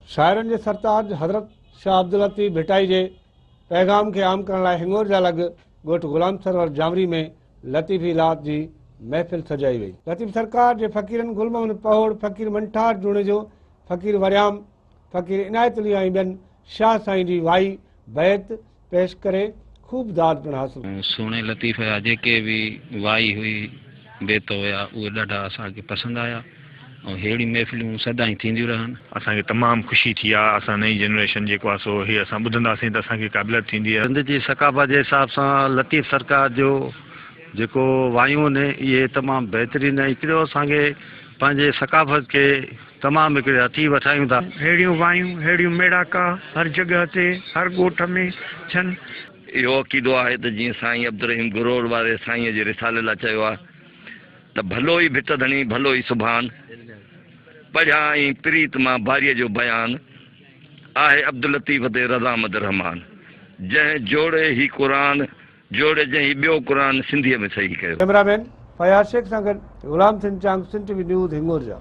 शायरनि जे सरताज हज़रत शाह अब्दुल लतीफ़ भिटाई जे पैगाम खे आम करण लाइ हिंगोर जा लॻ ॻोठ गुलाम सरवर जामरी में लतीफ़ी लात जी महफ़िल सजाई वई। लतीफ़ सरकार जे फ़क़ीरनि गुल मोहम्मद पहोड़, फ़क़ीर मंठार जुणिजो, फ़क़ीर वरियाम, फ़क़ीर इनायत अली ऐं ॿियनि शाह साईं जी वाई बैत पेश करे ख़ूब दाद पिणु हासिल। सोने लतीफ़ जा जेके भी वाई हुई बेत हुआ उहे ॾाढा असांखे पसंदि आया ऐं अहिड़ी महफ़िलूं सदाईं थींदियूं रहनि। असांखे तमामु ख़ुशी थी आहे। असां नई जनरेशन जेको आहे सो हीअ असां ॿुधंदासीं त असांखे क़ाबिलियत थींदी आहे। सिंध जी सकाफ़त जे हिसाब सां लतीफ़ सरकार जो जेको वायूं आहिनि इहे तमामु बहितरीनु आहे। हिकिड़ो असांखे पंहिंजे सकाफ़त खे तमामु हिकिड़े हथी वठायूं था। अहिड़ियूं वायूं अहिड़ियूं मेड़ाका हर जॻह ते हर ॻोठ में थियनि। इहो अक़ीदो आहे त जीअं साईं अब्दुल रहीम गुरोर वारे साईं जे रिसाले लाइ चयो आहे त भलो ई भिट धणी भलो ई सुभान पढ़िया ई प्रीत मां बारीअ जो बयान आहे अब्दुल लतीफ़ ते रज़ामद रहमान जंहिं जोड़े ही क़ुरान जोड़े जंहिं ॿियो क़ुरान सिंधीअ में सही कयो। कैमरामैन फयाज़ शेख सां गॾु गुलाम सिंह चांग, सिंध टीवी न्यूज़ हिंगोर जा।